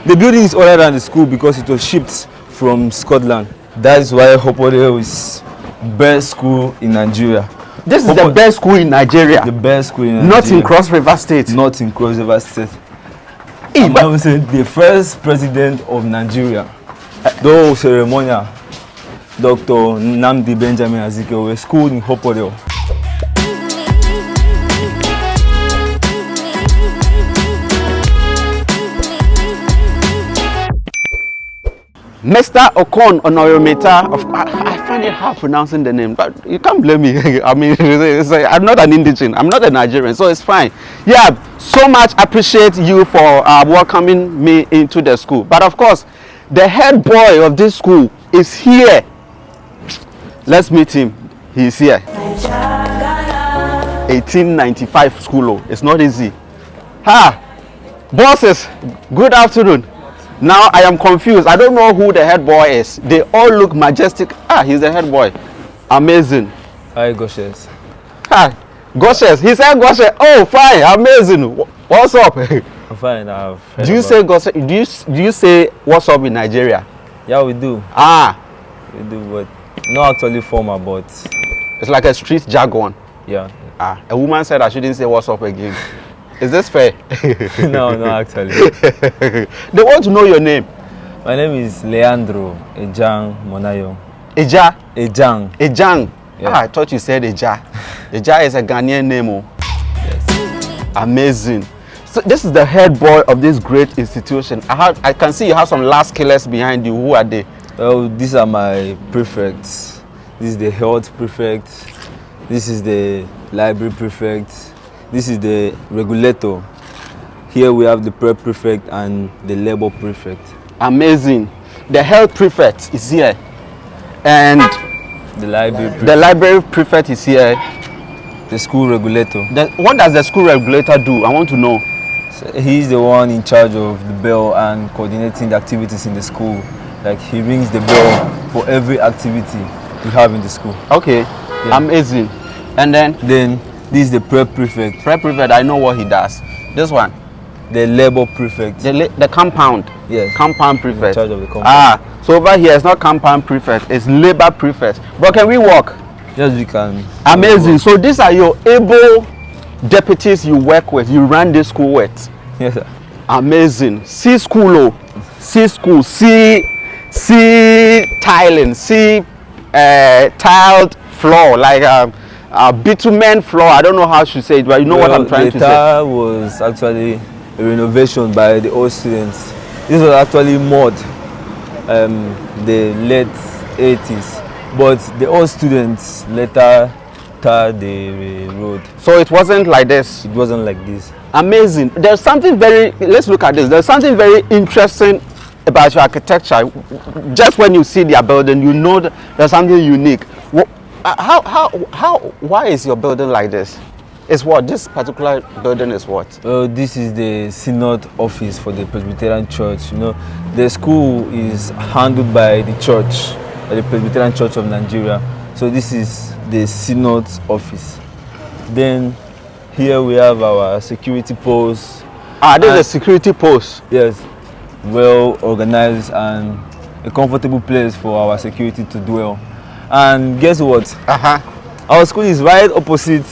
The building is older than the school because it was shipped from Scotland. That is why Wadell is best school in Nigeria. This is the best school in Nigeria. The best school in Nigeria. Not in Cross River State. Not in Cross River State. Hey, I would say the first president of Nigeria, though ceremonial, Dr. Nnamdi Benjamin Azikiwe, was schooled in Wadell. Mr. Okon Onorometa, I find it hard pronouncing the name, but you can't blame me. I mean, I'm not an indigene, I'm not a Nigerian, so it's fine. Yeah, so much appreciate you for welcoming me into the school. But of course, the head boy of this school is here. Let's meet him. He's here. 1895 school. It's not easy. Ha! Bosses, good afternoon. Now I am confused. I don't know who the head boy is. They all look majestic. Ah, he's the head boy. Amazing. Hi, Goshes. Ah, Goshes. He said Goshes. Oh, fine. Amazing. What's up? I'm fine. Do you say Goshes? Do you say what's up in Nigeria? Yeah, we do. Ah. We do, but not actually formal, but it's like a street jargon. Yeah. Ah, a woman said I shouldn't say what's up again. Is this fair? No, actually. They want to know your name. My name is Leandro Ejang Monayo. Eja? Ejang. Ejang. Yeah. Ah, I thought you said Eja. Eja is a Ghanaian name. Oh. Yes. Amazing. So this is the head boy of this great institution. I can see you have some last killers behind you. Who are they? Well, these are my prefects. This is the health prefect. This is the library prefect. This is the regulator. Here we have the prep prefect and the labor prefect. Amazing. The health prefect is here. And the library prefect is here. The school regulator. What does the school regulator do? I want to know. So he's the one in charge of the bell and coordinating the activities in the school. Like he rings the bell for every activity we have in the school. Okay. Yeah. Amazing. And then this is the prep prefect. Prep prefect, I know what he does. This one? The labor prefect. The compound? Yes. Compound prefect. In charge of the compound. Ah, so over here it's not compound prefect, it's labor prefect. But can we walk? Yes, we can. Amazing. So these are your able deputies you work with, you run this school with? Yes, sir. Amazing. See school, see school, see tiling, see tiled floor, like bitumen floor. I don't know how to say it, but you know what I'm trying to say. The was actually a renovation by the old students. This was actually mud, the late 80s, but the old students later tarred the road. So it wasn't like this? It wasn't like this. Amazing. There's something let's look at this. There's something very interesting about your architecture. Just when you see their building, you know there's something unique. Why is your building like this? It's what? This particular building is what? This is the synod office for the Presbyterian Church. You know, the school is handled by the church, the Presbyterian Church of Nigeria. So this is the synod office. Then here we have our security post. Ah, this is a security post. Yes, well organized and a comfortable place for our security to dwell. And guess what? Our school is right opposite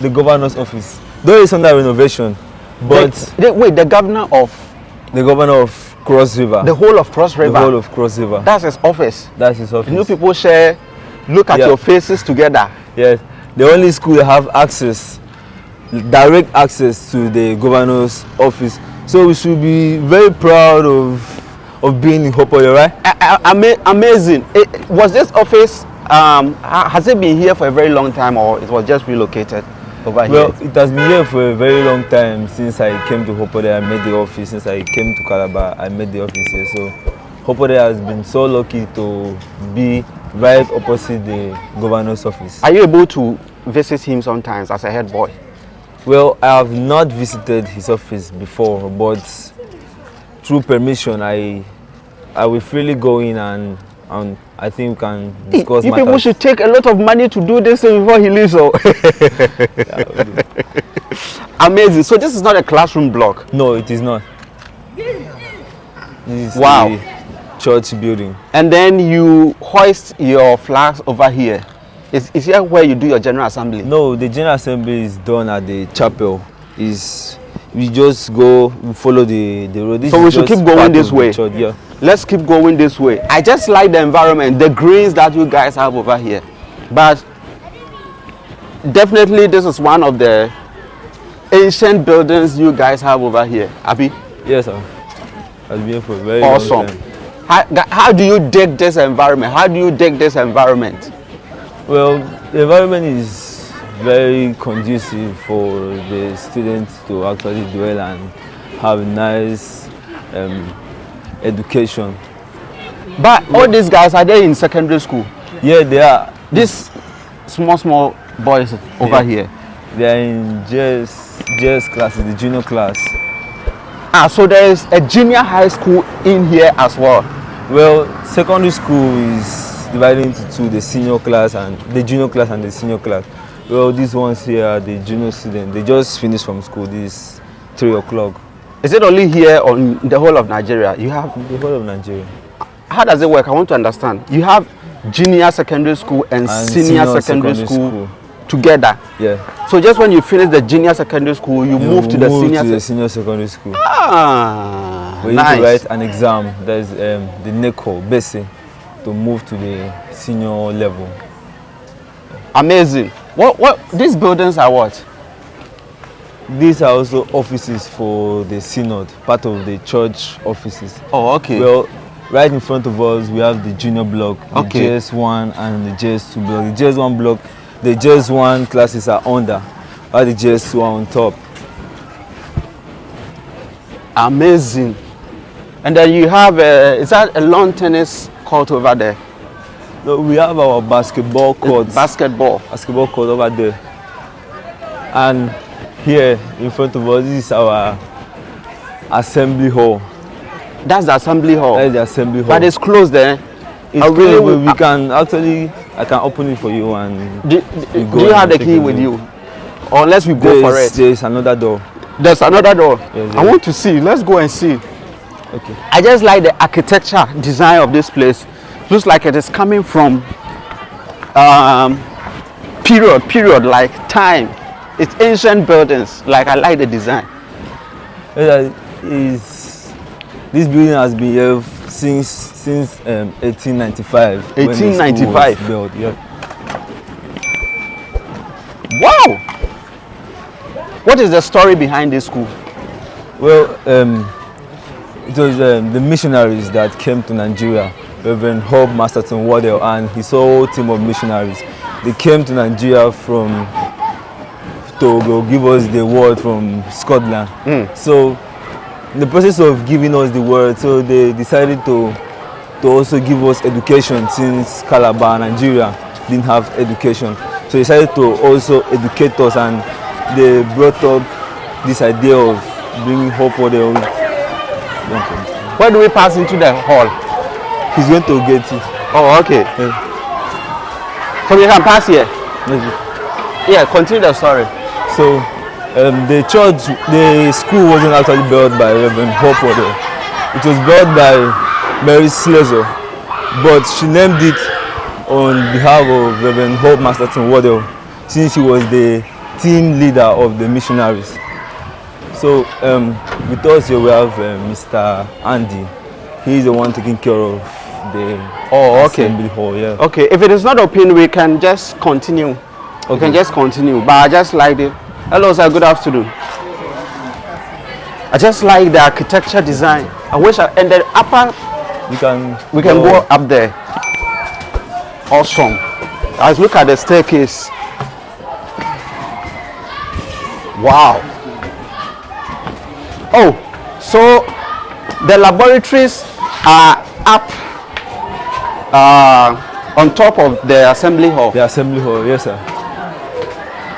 the governor's office. Though it's under renovation, but wait, the governor of Cross River. The whole of Cross River. The whole of Cross River. That's his office. That's his office. New people share. Look at your faces together. Yes, the only school that have access, direct access to the governor's office. So we should be very proud of being in Wadell, right? Amazing. Was this office? Has it been here for a very long time, or it was just relocated over here? Well, it has been here for a very long time. Since I came to Wadell, I made the office. Since I came to Calabar, I made the office here. So Wadell has been so lucky to be right opposite the governor's office. Are you able to visit him sometimes as a head boy? Well, I have not visited his office before, but through permission, I will freely go in and I think we can discuss You people should take a lot of money to do this thing before he leaves. So. Amazing. So this is not a classroom block? No, it is not. This is Wow. the church building. And then you hoist your flags over here. Is here where you do your general assembly? No, the general assembly is done at the chapel. We just go, we follow the road. This So we is should just keep going part this of the way. church, yeah. Let's keep going this way. I just like the environment, the greens that you guys have over here. But definitely this is one of the ancient buildings you guys have over here. Abi? Yes, sir. I've been here for a very Awesome. long time. How do you dig this environment? How do you dig this environment? Well, the environment is very conducive for the students to actually dwell and have a nice education. But all these guys, are they in secondary school? Yeah, they are. These small boys over here. They are in JS classes, the junior class. So there is a junior high school in here as well. Well, secondary school is divided into two, the senior class and the junior class and the senior class. Well, these ones here are the junior students. They just finished from school. This is 3 o'clock. Is it only here on the whole of Nigeria? You have, The whole of Nigeria. how does it work? I want to understand. You have junior secondary school and senior secondary school together. Yeah. So just when you finish the junior secondary school, you move to the senior secondary school. We We need to write an exam. There's the NECO, basic, to move to the senior level. Amazing. What these buildings are what? These are also offices for the synod, part of the church offices. Oh, okay. Well, right in front of us, we have the junior block, the Okay. JS1 and the JS2 block. The JS1 block, the JS1 classes are under, while the JS2 are on top. Amazing. And then you have, is that a lawn tennis court over there? So we have our basketball court, Basketball. court over there. And here in front of us, this is our assembly hall. That's the assembly hall. That is the assembly hall. But it's closed there. It's I really closed, but will- we can actually, I can open it for you and Do go you have and the take key a with look. you? Or unless we go for it. There's another door. There's another door. Yes, I yes. want to see. Let's go and see. Okay. I just like the architecture design of this place. Looks like it is coming from period like time. It's ancient buildings. Like I like the design. This building has been here since 1895. when the school was 1895. built, yeah. Wow. What is the story behind this school? Well, it was the missionaries that came to Nigeria, Reverend Hope Masterton Wadell and his whole team of missionaries. They came to Nigeria to give us the word from Scotland. So, in the process of giving us the word, so they decided to also give us education since Calabar, Nigeria, didn't have education. So they decided to also educate us, and they brought up this idea of bringing Hope Wadell. Where do we pass into the hall? He's going to get it. Oh, okay. So we can pass here. Maybe. Yeah, continue the story. So the school wasn't actually built by Reverend Hope Wadell. It was built by Mary Slessor, but she named it on behalf of Reverend Hope Masterton Wadell, since he was the team leader of the missionaries. So with us here we have Mr. Andy. He's the one taking care of the assembly hall. Yeah. Okay, if it is not open, we can just continue. Okay. We can just continue. But I just like the. Hello, sir. Good afternoon. I just like the architecture design. I wish and the upper. We can go up there. Awesome. Let's look at the staircase. Wow. Oh, so the laboratories are up on top of the assembly hall. The assembly hall, yes, sir.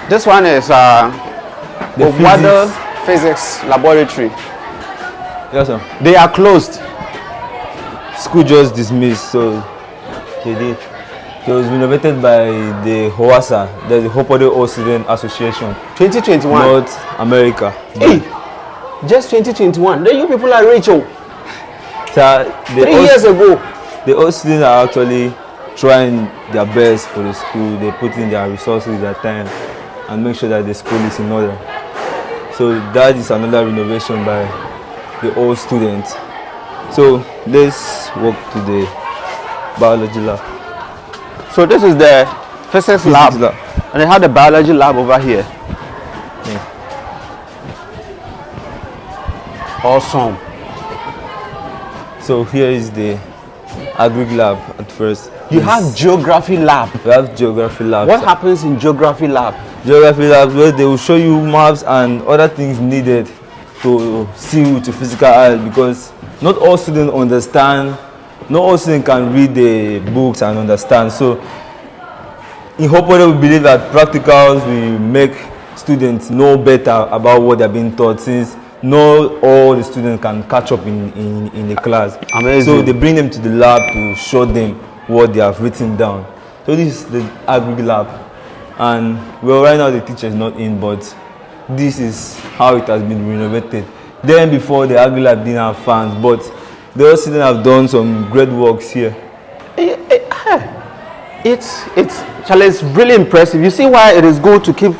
This one is the Wadell Physics Laboratory. Yes, sir. They are closed. School just dismissed, so they did. It was renovated by the HOASA, the Hope Wadell All Student Association, 2021. North America. Hey, just 2021. Then you people are rich. Oh. So 3 years ago. the old students are actually trying their best for the school. They put in their resources, their time, and make sure that the school is in order. So that is another renovation by the old students. So let's walk to the biology lab. So this is the physics lab, and they have the biology lab over here. Yeah. Awesome. So here is the agri lab at first. You have geography lab. We have geography lab. What happens in geography lab? Geography lab, where they will show you maps and other things needed to see with your physical eye, because not all students understand, not all students can read the books and understand. So in Hopewell, we believe that practicals will make students know better about what they're being taught, since not all the students can catch up in the class. Amazing. So they bring them to the lab to show them what they have written down. So this is the agri lab, and well, right now the teacher is not in, but this is how it has been renovated. Then before, the agri lab didn't have fans, but the other students have done some great works here. It's really impressive. You see why it is good to keep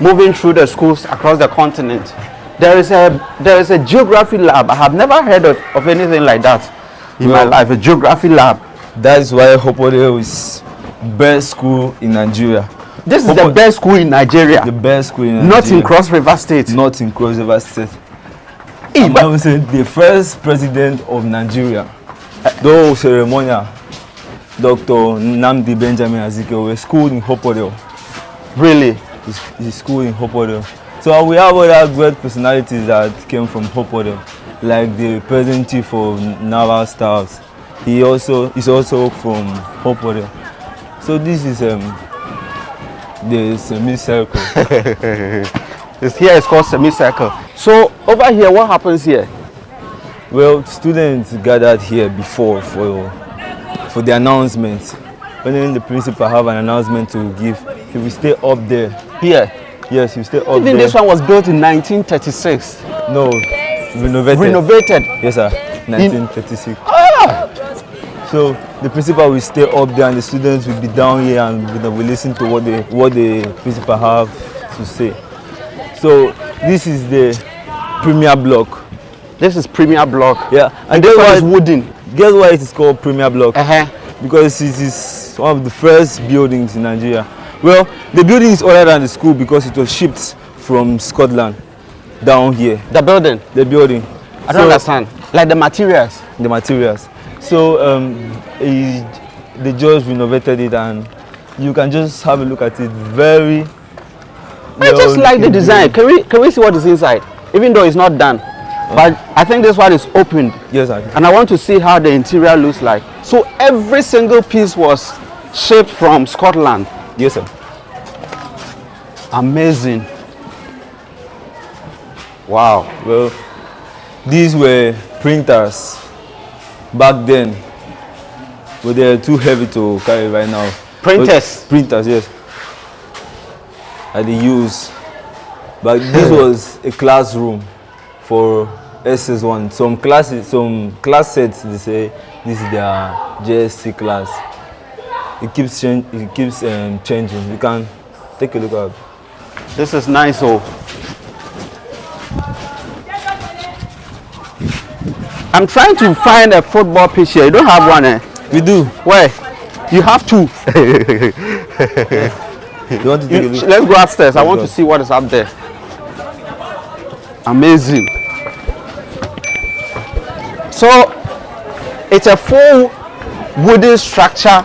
moving through the schools across the continent. There is a geography lab. I have never heard of anything like that in my life. A geography lab. That is why Hopewell is best school in Nigeria. This is the best school in Nigeria. The best school in Nigeria. Not in Cross River State. Not in Cross River State. I'm I would say the first president of Nigeria, though ceremonial, Dr. Nnamdi Benjamin Azikiwe, was schooled in Hopewell. Really? He's schooled in Hopewell. So we have other great personalities that came from Hopewell, like the present chief of naval staffs. He's also from Hopewell. So this is the semicircle. Here it's called semicircle. So over here, what happens here? Well, students gathered here before for the announcement. When the principal have an announcement to give, he will stay up there. Here? Yes, he stay up there. Even this one was built in 1936. No, renovated. Renovated? Yes, sir. 1936. Ah! So the principal will stay up there, and the students will be down here, and we listen to what the principal have to say. So this is the premier block. This is premier block. Yeah, and this one is wooden. Guess why it is called premier block? Uh-huh. Because it is one of the first buildings in Nigeria. Well, the building is older than the school because it was shipped from Scotland down here. The building? The building. I don't understand. Like the materials? The materials. So they just renovated it, and you can just have a look at it. Very I just like the design. Can we see what is inside? Even though it's not done. But I think this one is opened. Yes, sir. And I want to see how the interior looks like. So every single piece was shaped from Scotland. Yes, sir. Amazing. Wow. Well, these were printers back then, but they're too heavy to carry right now. Printers? But printers, yes. That they use. But this was a classroom for SS1. Some class sets, they say this is their JSC class. It keeps changing. You can take a look at it. This is nice. Oh, I'm trying to find a football pitch here. You don't have one, eh? We do. Where? You have two. You want to take a look? Let's go upstairs. I want to see what is up there. Amazing. So it's a full wooden structure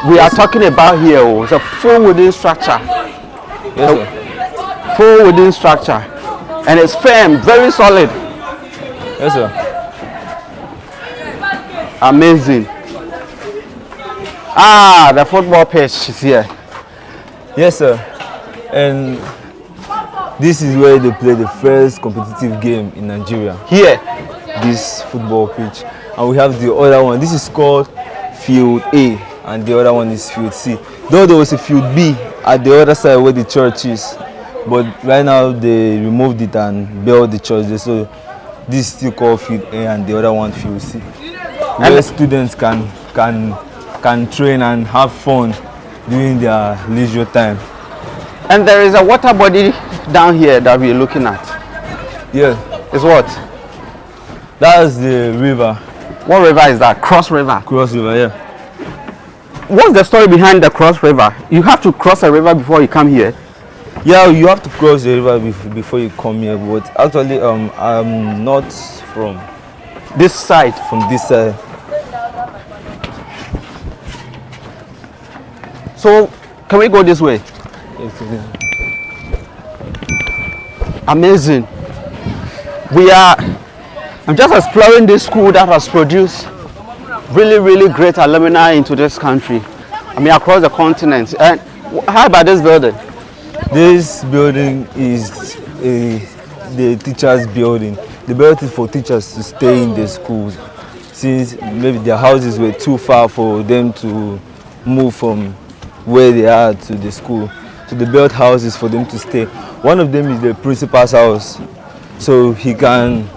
we are talking about here. Oh. It's a full wooden structure. Yes, sir. Full wooden structure, and it's firm, very solid. Yes, sir. Amazing. Ah, the football pitch is here. Yes, sir. And this is where they play the first competitive game in Nigeria. Here. This football pitch. And we have the other one. This is called Field A, and the other one is Field C. Though there was a Field B at the other side where the church is. But right now they removed it and built the church there. So this is still called field A and the other one field C, where students can train and have fun during their leisure time. And there is a water body down here that we're looking at. Yeah, It's what? that's the river. What river is that? Cross River. Cross River, yeah. What's the story behind the Cross River? You have to cross a river before you come here. Yeah, you have to cross the river before you come here, but actually I'm not from This side. this side. So can we go this way? Amazing. I'm just exploring this school that has produced really great alumni into this country. I mean, across the continent. And how about this building? This building is the teachers' building. The building is for teachers to stay in the schools, since maybe their houses were too far for them to move from where they are to the school. So they built houses for them to stay. One of them is the principal's house, so he can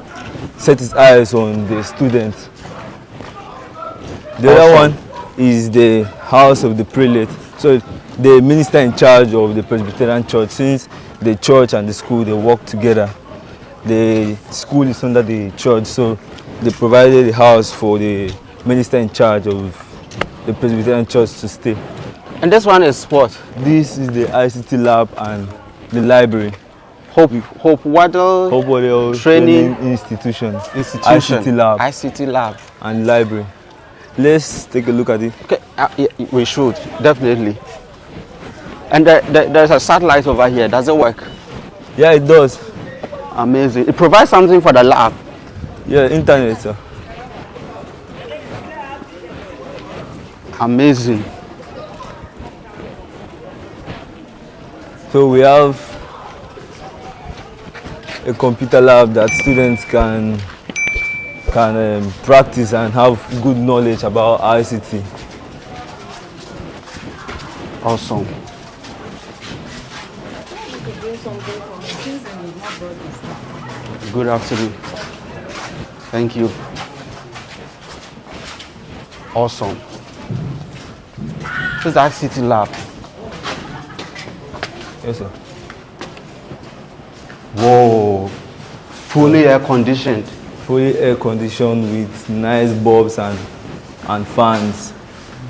set his eyes on the students. The other one is the house of the prelate. So the minister in charge of the Presbyterian church, since the church and the school, they work together. The school is under the church, so they provided the house for the minister in charge of the Presbyterian church to stay. And this one is what? This is the ICT lab and the library. Hope Wadell Training Institution. ICT lab ICT lab. and library. Let's take a look at it. Okay, yeah, we should definitely. And there's a satellite over here. Does it work? Yeah, it does. Amazing. It provides something for the lab. Yeah, internet, sir. Amazing. So we have a computer lab that students can practice and have good knowledge about ICT. Awesome. Good afternoon. Thank you. Awesome. This is the ICT lab. Yes, sir. Whoa. Fully air conditioned. Fully air conditioned with nice bulbs and fans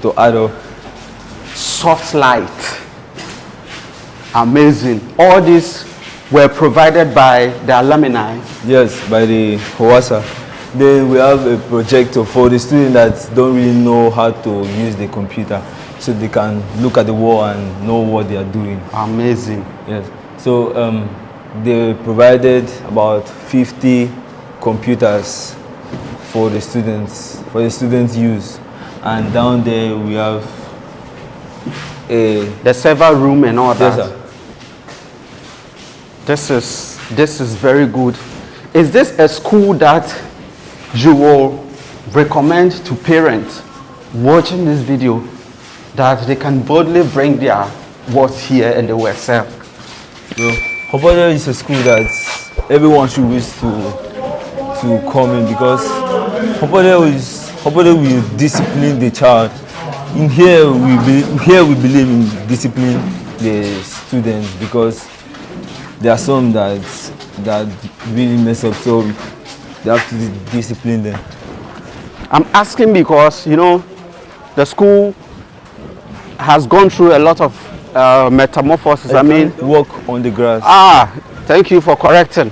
to add up. Soft light. Amazing. All these were provided by the alumni. Yes, by the HOASA. Then we have a projector for the students that don't really know how to use the computer, so they can look at the wall and know what they are doing. Amazing. Yes. So they provided about 50 computers for the students use, and down there we have The server room and all that. Yes, sir. This is very good. Is this a school that you will recommend to parents watching this video, that they can boldly bring their words here and they will excel? So Wadell is a school that everyone should wish to come in, because Wadell will discipline the child. In here we believe in disciplining the students, because there are some that really mess up, so they have to discipline them. I'm asking because, you know, the school has gone through a lot of metamorphosis. I mean, walk on the grass. Thank you for correcting.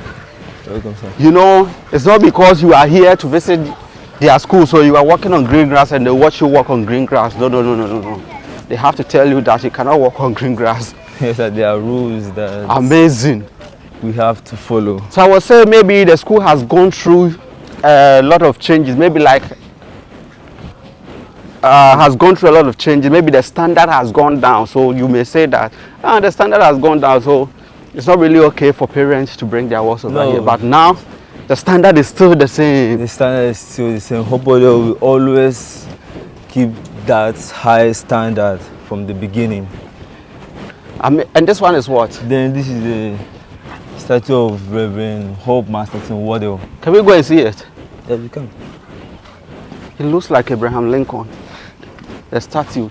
Welcome, sir. You know, it's not because you are here to visit their school, so you are walking on green grass and they watch you walk on green grass. No. They have to tell you that you cannot walk on green grass. Yes, sir, there are rules that Amazing. we have to follow. So I would say maybe the school has gone through a lot of changes. Maybe like has gone through a lot of changes. Maybe the standard has gone down. So you may say that the standard has gone down, so it's not really okay for parents to bring their works over here. But now the standard is still the same. The standard is still the same. Hopefully, we always keep that high standard from the beginning. And this one is what? Then this is the statue of Reverend Hope Masterton Wadell. Can we go and see it? Yeah, we can. It looks like Abraham Lincoln. The statue.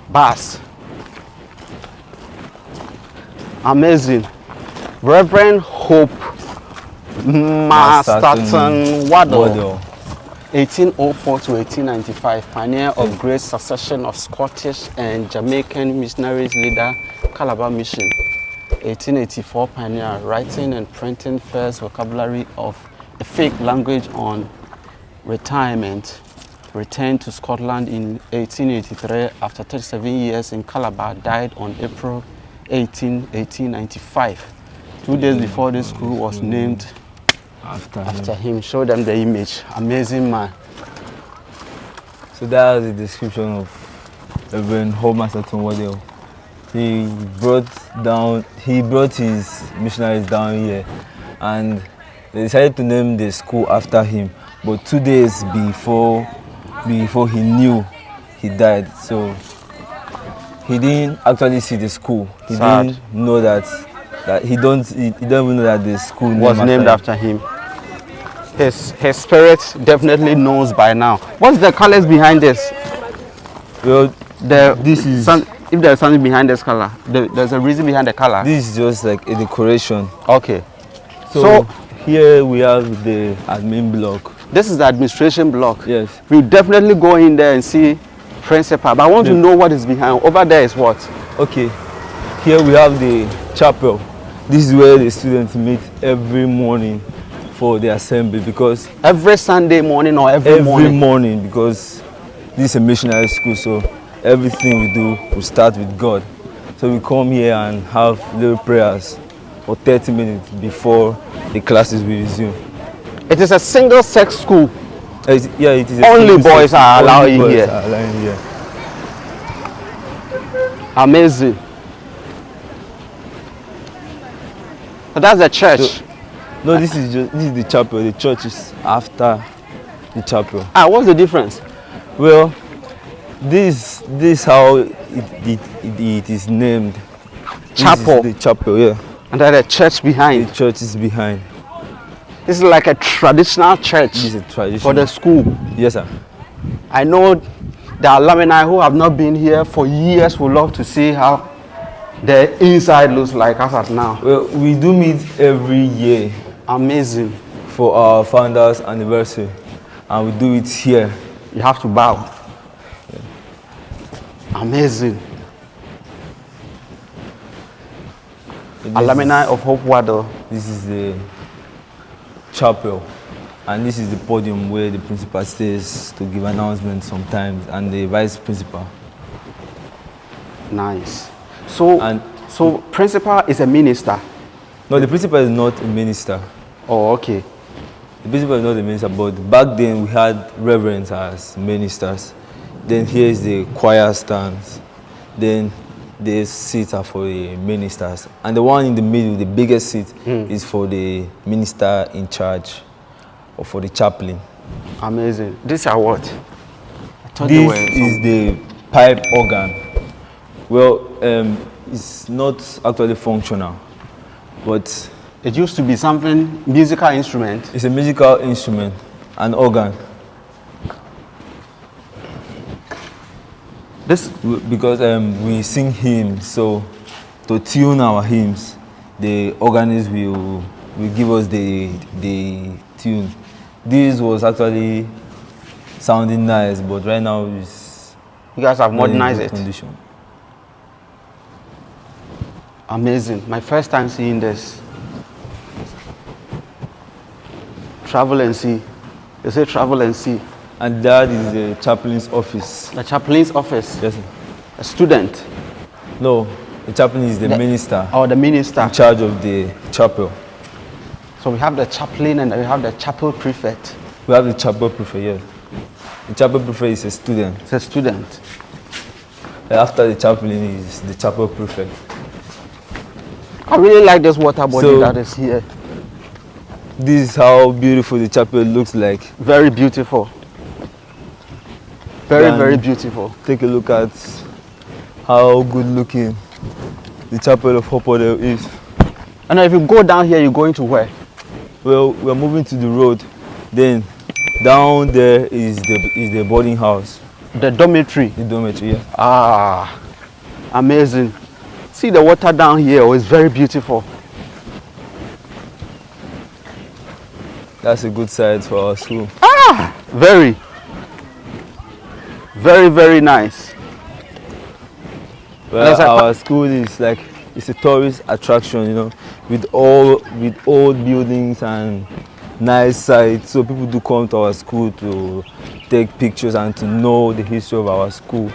Bass. Amazing. Reverend Hope Masterton Wadell. 1804 to 1895, pioneer of great succession of Scottish and Jamaican missionaries, leader, Calabar Mission. 1884, pioneer, writing and printing first vocabulary of a fake language on retirement. Returned to Scotland in 1883 after 37 years in Calabar, died on April 18, 1895. 2 days before this school was named after him. Show them the image. Amazing man. So that's the description of Reverend Hope Masterton Wadell. He brought his missionaries down here, and they decided to name the school after him. But 2 days before he knew he died, so he didn't actually see the school. He didn't know that he don't even know that the school was named after him. His spirit definitely knows by now. What's the colors behind this? Well, this is if there's something behind this color, there's a reason behind the color. This is just like a decoration. Okay. So here we have the admin block. This is the administration block. Yes. We'll definitely go in there and see principal. But I want to know what is behind. Over there is what? Okay. Here we have the chapel. This is where the students meet every morning for the assembly, because every Sunday morning or every morning, because this is a missionary school, so everything we do will start with God. So we come here and have little prayers for 30 minutes before the classes will resume. It is a single-sex school. Yeah, it is. Only boys are allowed in here. Amazing. So that's the church. So, no, this is the chapel. The church is after the chapel. What's the difference? Well, this is how it is named. Chapel. This is the chapel, yeah. And then the church behind. The church is behind. This is like a traditional church. This is a traditional for the school. Yes, sir. I know the alumni who have not been here for years would love to see how the inside looks like as of now. Well, we do meet every year. Amazing. For our founders' anniversary, and we do it here. You have to bow. Yeah. Amazing. Alumni of Hope Wadell. This is the chapel, and this is the podium where the principal stays to give announcements sometimes, and the vice principal. Nice. So principal is a minister? No, the principal is not a minister. Oh, okay. The principal is not a minister, but back then we had reverends as ministers. Then here is the choir stands. Then the seats are for the ministers. And the one in the middle, the biggest seat, is for the minister in charge, or for the chaplain. Amazing. These are what? This is the pipe organ. Well, it's not actually functional, but it used to be something, musical instrument. It's a musical instrument, an organ. This because we sing hymns, so to tune our hymns, the organist will give us the tune. This was actually sounding nice, but right now it's you guys have modernized it. Condition. Amazing. My first time seeing this. Travel and see. They say travel and see. And that is the chaplain's office. The chaplain's office? Yes, sir. A student? No, the chaplain is the minister. Oh, the minister. In charge of the chapel. So we have the chaplain and we have the chapel prefect. We have the chapel prefect, yes. The chapel prefect is a student. It's a student. After the chaplain is the chapel prefect. I really like this water body that is here. This is how beautiful the chapel looks like. Very beautiful. Very beautiful. Take a look at how good looking the chapel of Hope Wadell is. And if you go down here, you're going to where? Well, we're moving to the road. Then down there is the boarding house. The dormitory. The dormitory, yeah. Ah, amazing. See the water down here, oh, it's very beautiful. That's a good side for our school. Ah, very, very nice. Well, our school is like, it's a tourist attraction, you know, with old buildings and nice sites. So people do come to our school to take pictures and to know the history of our school.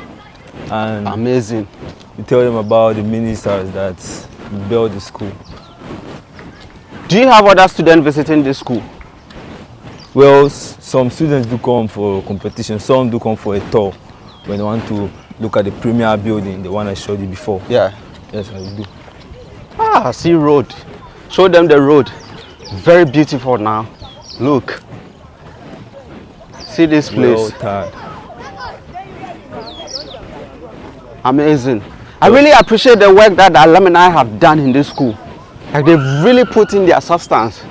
And amazing. we tell them about the ministers that built the school. Do you have other students visiting this school? Well, some students do come for competition. Some do come for a tour when they want to look at the premier building, the one I showed you before. Yeah. Yes, I do. Ah, see road. Show them the road. Very beautiful now. Look. See this place. Well tired. Amazing. I really appreciate the work that the alumni have done in this school. Like they've really put in their substance.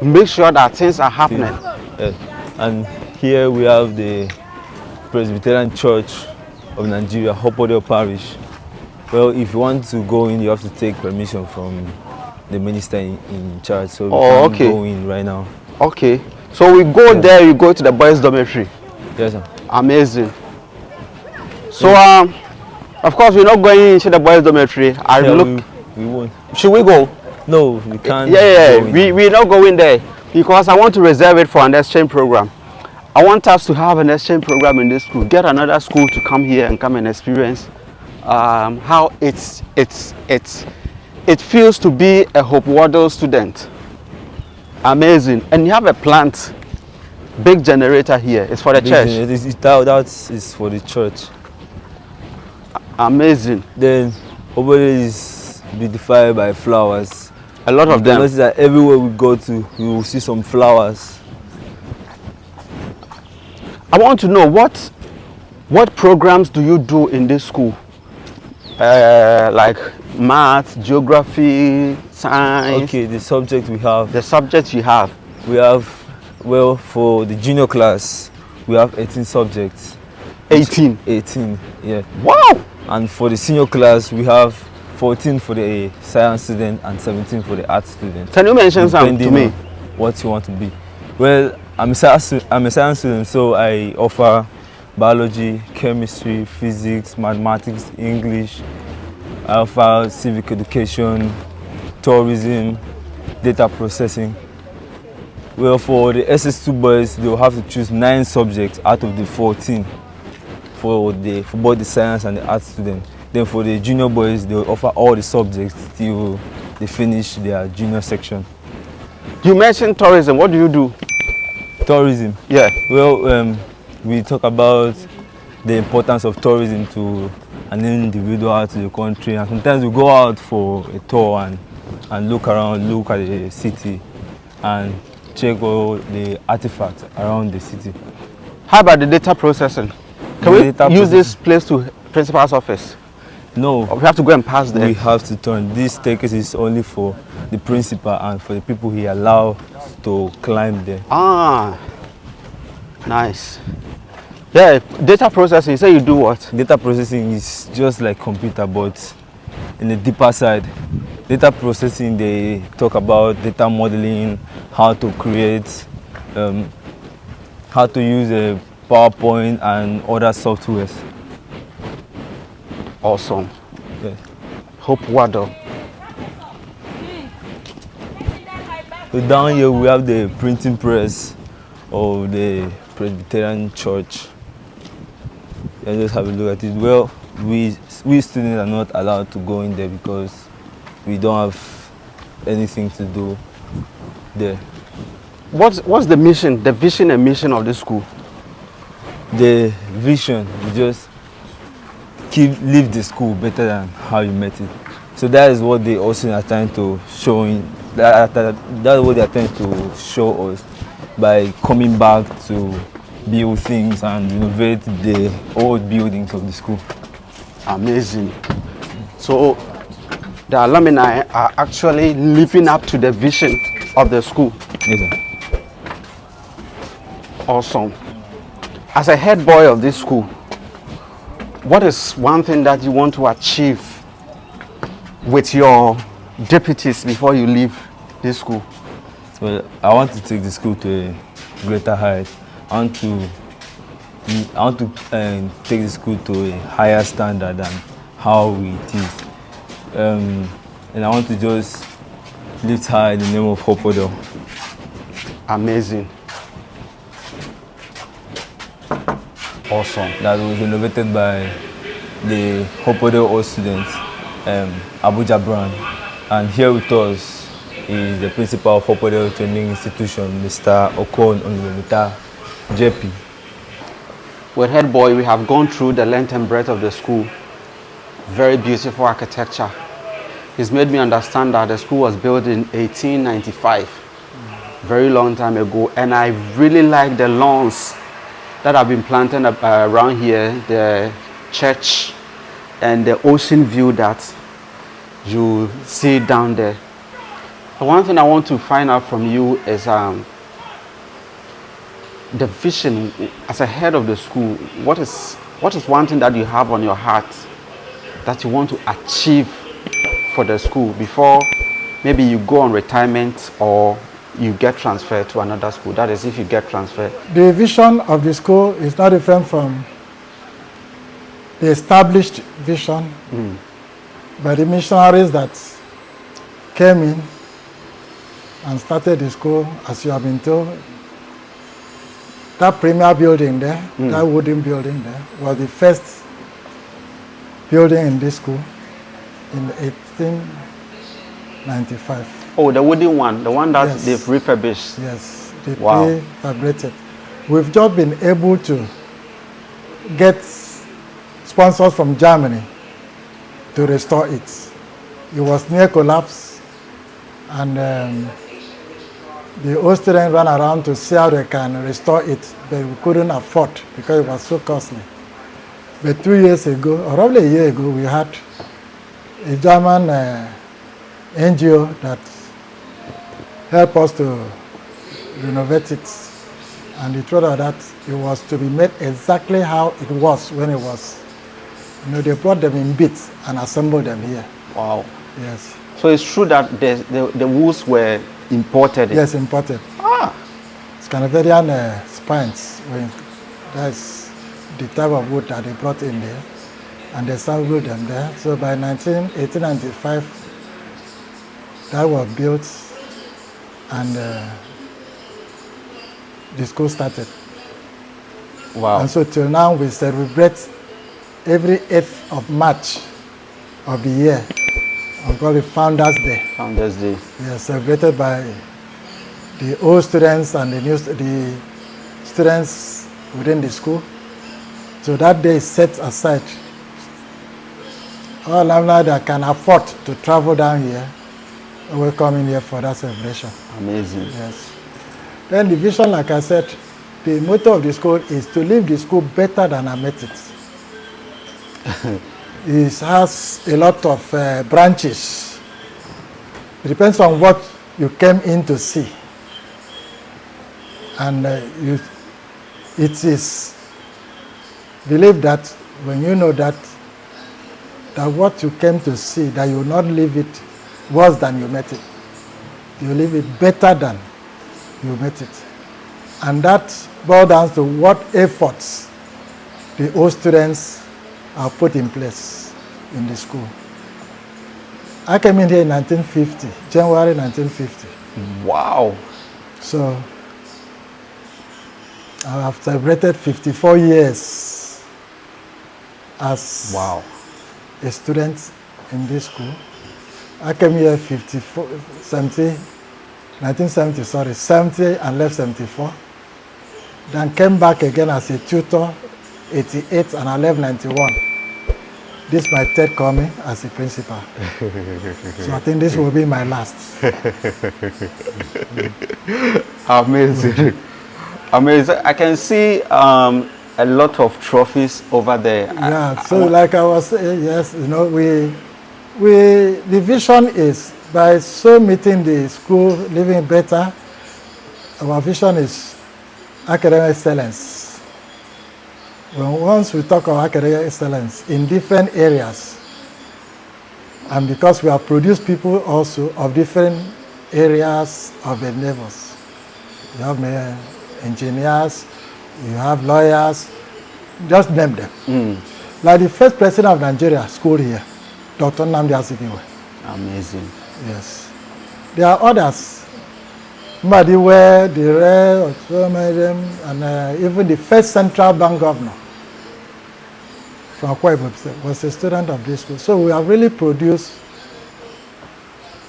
Make sure that things are happening. Yes. And here we have the Presbyterian Church of Nigeria, Wadell Parish. Well, if you want to go in, you have to take permission from the minister in charge. So we can't go in right now. Okay. So we go there, you go to the boys' dormitory. Yes, sir. Amazing. So of course we're not going into the boys' dormitory. We won't. Should we go? No, we can't. Yeah. We're not going there because I want to reserve it for an exchange program. I want us to have an exchange program in this school. Get another school to come here and come and experience how it feels to be a Hope Wadell student. Amazing. And you have a plant, big generator here. It's for the church. That is for the church. Amazing. Then over there is beautified by flowers. A lot of them. Notice that everywhere we go to, we will see some flowers. I want to know what programs do you do in this school? Like math, geography, science. Okay, the subject we have. The subjects you have. We have, well, for the junior class, we have 18 subjects. 18? 18, yeah. Wow! And for the senior class, we have 14 for the science student and 17 for the art student. Can you mention something to me? What you want to be. Well, I'm a science student, so I offer biology, chemistry, physics, mathematics, English. I offer civic education, tourism, data processing. Well, for the SS2 boys, they will have to choose 9 subjects out of the 14 for both the science and the art student. Then for the junior boys, they will offer all the subjects till they finish their junior section. You mentioned tourism. What do you do? Tourism? Yeah. Well, we talk about the importance of tourism to an individual, to the country, and sometimes we go out for a tour and look around, look at the city and check all the artifacts around the city. How about the data processing? Can we use this place to principal's office? No. Or we have to go and pass there? We have to turn. This staircase is only for the principal and for the people he allows to climb there. Ah, nice. Yeah, data processing, you say you do what? Data processing is just like computer, but in the deeper side. Data processing, they talk about data modeling, how to create, how to use a PowerPoint and other softwares. Awesome. Yeah. Hope Wadell. So down here we have the printing press of the Presbyterian Church. And just have a look at it. Well, we students are not allowed to go in there because we don't have anything to do there. What's the mission, the vision and mission of the school? The vision is just leave the school better than how you met it. So that is what they also are trying to show in. That's what they are trying to show us by coming back to build things and renovate the old buildings of the school. Amazing. So the alumni are actually living up to the vision of the school. Yes, sir. Awesome. As a head boy of this school, what is one thing that you want to achieve with your deputies before you leave this school? Well, I want to take the school to a greater height. I want to take the school to a higher standard than how it is. And I want to just lift high in the name of Wadell. Amazing. Awesome. That was innovated by the Wadell all students, Abuja brand. And here with us is the principal of Wadell Training Institution, Mr. Okon Onwemita JP. With head boy, we have gone through the length and breadth of the school. Very beautiful architecture. He's made me understand that the school was built in 1895, very long time ago, and I really like the lawns that have been planted around here, the church, and the ocean view that you see down there. The one thing I want to find out from you is the vision as a head of the school. What is one thing that you have on your heart that you want to achieve for the school before maybe you go on retirement or you get transferred to another school? That is, if you get transferred. The vision of the school is not different from the established vision by the missionaries that came in and started the school, as you have been told. That premier building there, that wooden building there, was the first building in this school in 1895. Oh, the wooden one, the one that Yes. they've refurbished. Yes, they Wow. prefabricated. We've just been able to get sponsors from Germany to restore it. It was near collapse, and the Austrians ran around to see how they can restore it, but we couldn't afford because it was so costly. But 2 years ago, or probably a year ago, we had a German NGO that helped us to renovate it, and they told us that it was to be made exactly how it was when it was. You know, they brought them in bits and assembled them here. Wow. Yes. So it's true that the woods were imported. Yes, imported. Ah. Scandinavian spines. That's the type of wood that they brought in there, and they assembled them there. So by 1895, that was built, and the school started. Wow. And so till now, we celebrate every 8th of March of the year. We call it Founders Day. Founders Day. Yes, celebrated by the old students and the students within the school. So that day is set aside. All alumni that can afford to travel down here will come in here for that celebration. Amazing. Yes. Then the vision, like I said, the motto of the school is to leave the school better than I met it. It has a lot of branches. It depends on what you came in to see. And it is believed that when you know that what you came to see, that you will not leave it worse than you met it. You leave it better than you met it. And that boils down to what efforts the old students are put in place in the school. I came in here in 1950, January 1950. Wow. So I have celebrated 54 years as Wow. a student in this school. I came here 70 and left 74. Then came back again as a tutor, 88, and I left 91. This is my third coming as a principal. So I think this will be my last. Amazing. Amazing. I can see a lot of trophies over there. Yeah, so like I was saying, yes, you know, The vision is by so meeting the school, living better, our vision is academic excellence. Once we talk about academic excellence in different areas, and because we have produced people also of different areas of the levels. You have engineers, you have lawyers, just name them. Like the first president of Nigeria, school here, Dr. Nnamdi Azikiwe. Amazing. Yes. There are others. Madiwe, the rest, and even the first central bank governor from Akwa Ibom was a student of this school. So we have really produced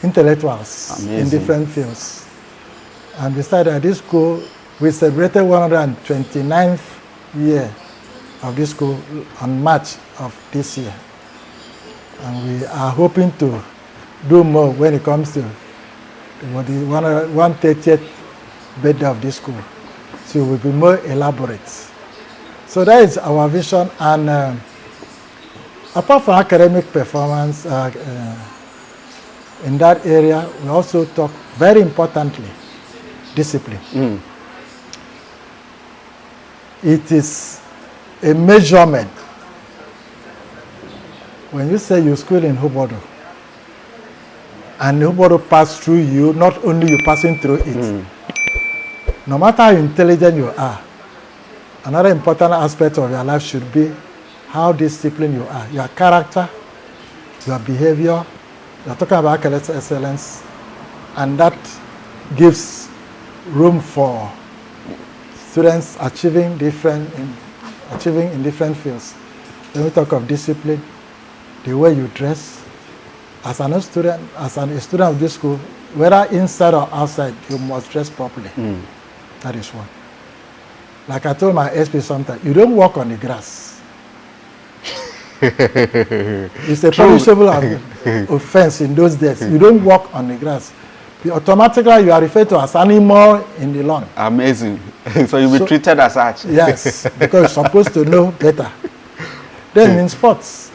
intellectuals in different fields. And besides at this school, we celebrated 129th year of this school on March of this year. And we are hoping to do more when it comes to the 130th birthday of this school. So it will be more elaborate. So that is our vision. And apart from academic performance in that area, we also talk very importantly, discipline. It is a measurement. When you say you school in Hubodo, and Hubodo pass through you, not only you passing through it. No matter how intelligent you are, another important aspect of your life should be how disciplined you are. Your character, your behavior. You're talking about academic excellence, and that gives room for students achieving in different fields. When we talk of discipline, the way you dress, as a student of this school, whether inside or outside, you must dress properly. That is one. Like I told my SP sometimes, you don't walk on the grass. It's a punishable offense in those days. You don't walk on the grass. Automatically, you are referred to as animal in the lawn. Amazing. So you'll be treated as such. Yes, because you're supposed to know better. Then in sports,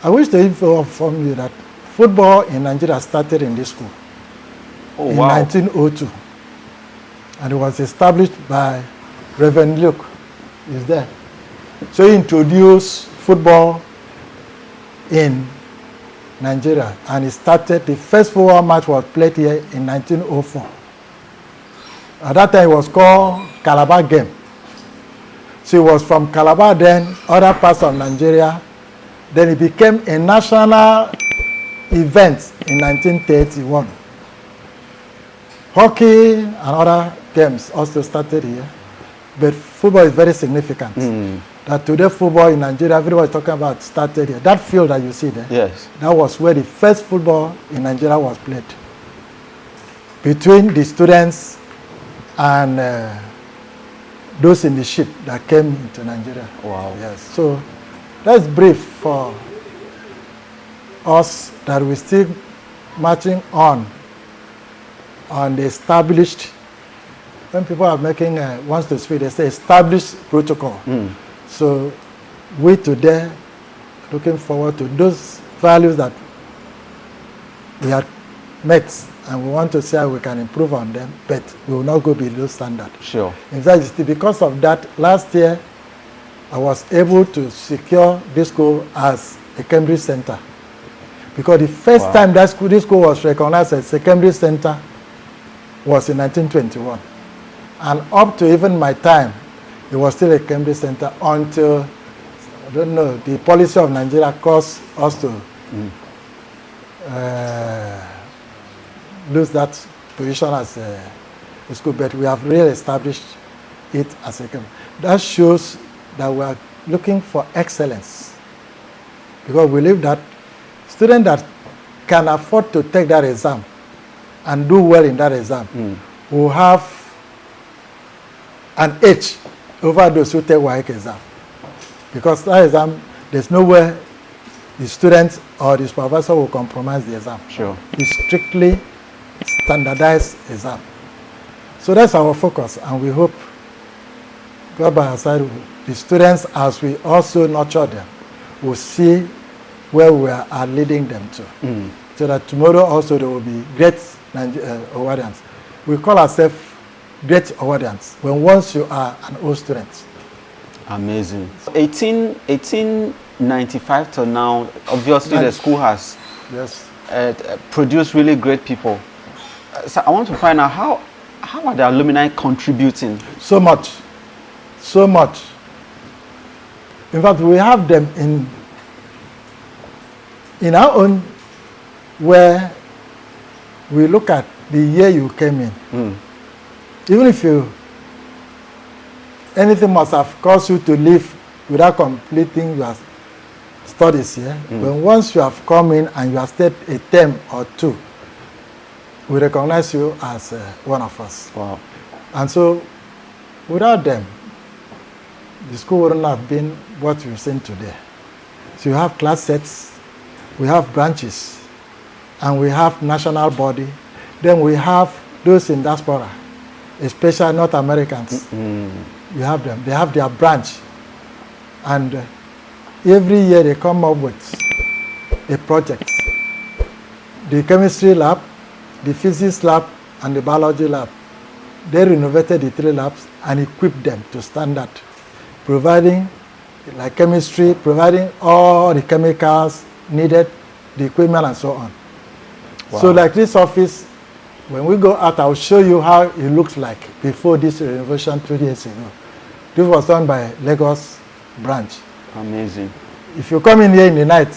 I wish to inform you that football in Nigeria started in this school in 1902. And it was established by Reverend Luke. He's there. So he introduced football in Nigeria, and he started, the first football match was played here in 1904. At that time it was called Calabar game. So it was from Calabar then, other parts of Nigeria. Then it became a national event in 1931. Hockey and other games also started here. But football is very significant. That today football in Nigeria, everybody is talking about started here. That field that you see there, yes, that was where the first football in Nigeria was played. Between the students and those in the ship that came into Nigeria. Wow. Yes. So that's brief for us that we're still marching on the established. When people are making wants to speak, they say established protocol. So we today looking forward to those values that we had met, and we want to see how we can improve on them, but we will not go below standard. Sure. In fact, because of that, last year I was able to secure this school as a Cambridge Center. Because the first time that this school was recognized as a Cambridge Center was in 1921. And up to even my time, it was still a Cambridge Center until, I don't know, the policy of Nigeria caused us to lose that position as a school, but we have really established it as a Cambridge. That shows that we are looking for excellence, because we believe that students that can afford to take that exam and do well in that exam will have an edge over those who take WAEC exam. Because that exam, there's nowhere the students or the supervisor will compromise the exam. Sure. It's strictly standardized exam. So that's our focus, and we hope God by our side, the students, as we also nurture them, will see where we are leading them to. So that tomorrow also there will be great Owarians. We call ourselves great Owarians when once you are an old student. Amazing. 1895 till now, obviously the school has produced really great people. So I want to find out how are the alumni contributing? So much. So much. In fact, we have them in our own, where we look at the year you came in. Even if anything must have caused you to leave without completing your studies here, but once you have come in and you have stayed a term or two, we recognize you as one of us. Wow. And so, without them, the school wouldn't have been what we've seen today. So you have class sets, we have branches, and we have national body. Then we have those in diaspora, especially North Americans. You have them. They have their branch. And every year they come up with a project. The chemistry lab, the physics lab, and the biology lab. They renovated the 3 labs and equipped them to standard, providing, like chemistry, providing all the chemicals needed, the equipment, and so on. Wow. So like this office, when we go out, I'll show you how it looks like before this renovation 2 years ago. This was done by Lagos branch. Amazing. If you come in here in the night,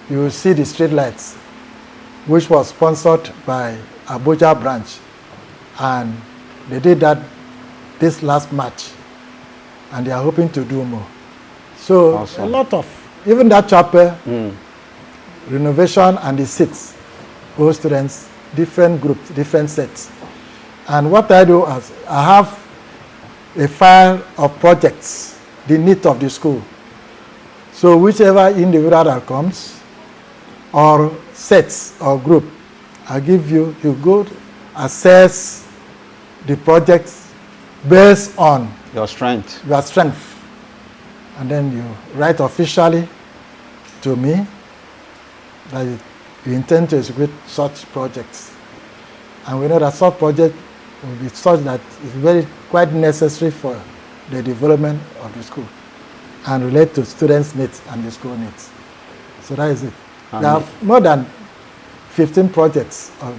you will see the street lights, which was sponsored by Abuja branch. And they did that this last March. And they are hoping to do more. So awesome. A lot of, even that chapel, renovation and the seats, all students, different groups, different sets. And what I do is I have a file of projects, the need of the school. So whichever individual that comes, or sets or group, I give you, you go assess the projects based on your strength. And then you write officially to me that you intend to execute such projects. And we know that such project will be such that it's quite necessary for the development of the school and relate to students' needs and the school needs. So that is it. There are more than 15 projects of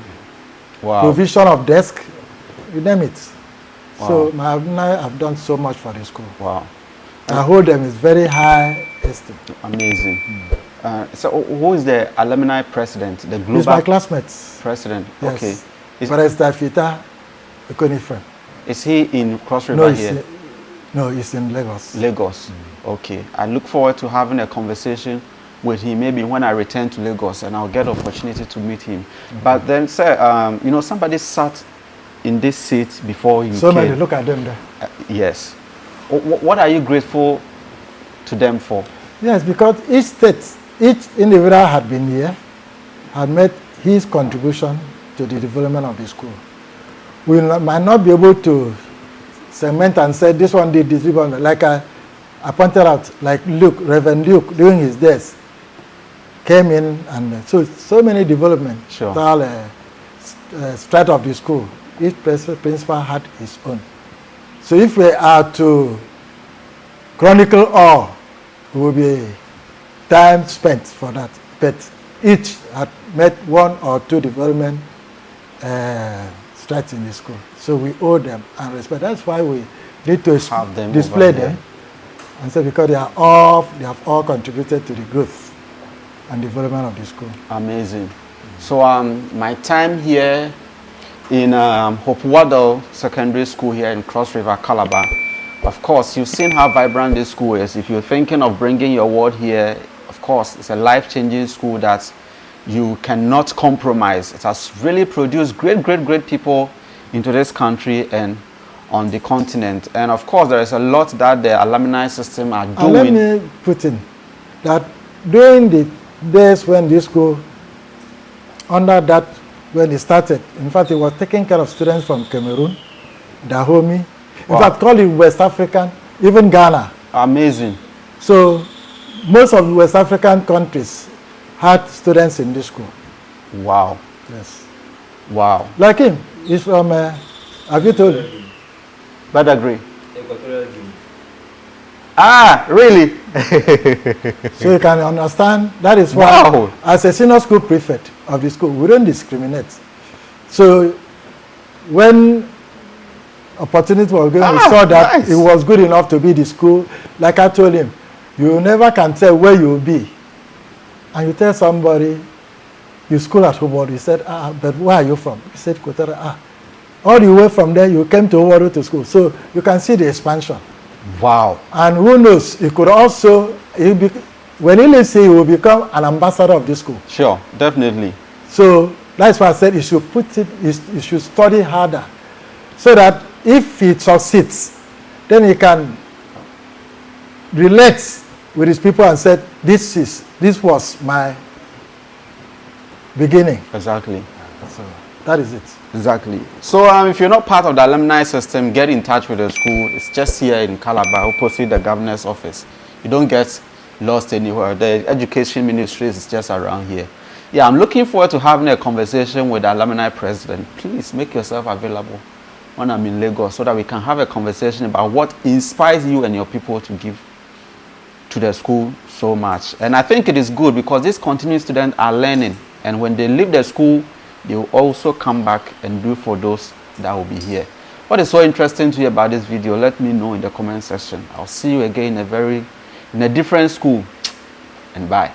provision of desk, you name it. Wow. So my alumni have done so much for the school. Wow. I hold them in very high esteem. Amazing. So who is the alumni president? The global He's my classmates. President. Yes. Okay. Barrister Fita Ekonifem. Is he in Cross River here? No, he's in Lagos. Lagos. Okay. I look forward to having a conversation with him maybe when I return to Lagos, and I'll get opportunity to meet him. But then, sir, you know, somebody sat in this seat before you so came. many, look at them there. Yes. What are you grateful to them for? Yes, because each state, each individual had been here, had made his contribution to the development of the school. We might not be able to segment and say this one did this, this one, like I pointed out, like Luke, Reverend Luke, doing his desk, came in, and so many development, strata of the school. Each principal had his own. So if we are to chronicle all, it will be time spent for that. But each had met 1 or 2 development strats in the school. So we owe them and respect. That's why we need to display them. And so because they have all contributed to the growth and development of the school. Amazing. So my time here in Wadell Secondary School here in Cross River, Calabar. Of course, you've seen how vibrant this school is. If you're thinking of bringing your ward here, of course, it's a life-changing school that you cannot compromise. It has really produced great people into this country and on the continent. And of course, there is a lot that the alumni system are doing. And let me put in that during the days when this school, under that, when it started, in fact, it was taking care of students from Cameroon, Dahomey, in fact, call it West African, even Ghana. Amazing. So most of the West African countries, had students in this school. Wow. Yes. Wow. Like him, he's from, have you told him? Badagry. Ah, really? So you can understand, that is why, Wow. as a senior school prefect of the school, we don't discriminate. So when opportunity was given, we saw that nice. it was good enough to be the school. Like I told him, you never can tell where you will be. And you tell somebody, you school at Hobart, he said, but where are you from? He said, Kotara, all the way from there, you came to Hobart to school. So you can see the expansion. Wow. And who knows, he could also, when he leaves here, he will become an ambassador of this school. Sure, definitely. So that's why I said he should put it, he should study harder. So that if he succeeds, then he can relate with his people and said, this was my beginning. Exactly. So that is it. Exactly. So if you're not part of the alumni system, get in touch with the school. It's just here in Calabar, opposite the governor's office. You don't get lost anywhere. The education ministry is just around here. Yeah, I'm looking forward to having a conversation with the alumni president. Please make yourself available when I'm in Lagos so that we can have a conversation about what inspires you and your people to give to the school so much. And I think it is good because these continuing students are learning, and when they leave the school, they will also come back and do for those that will be here. What is so interesting to you about this video, let me know in the comment section. I'll see you again in a different school, and bye.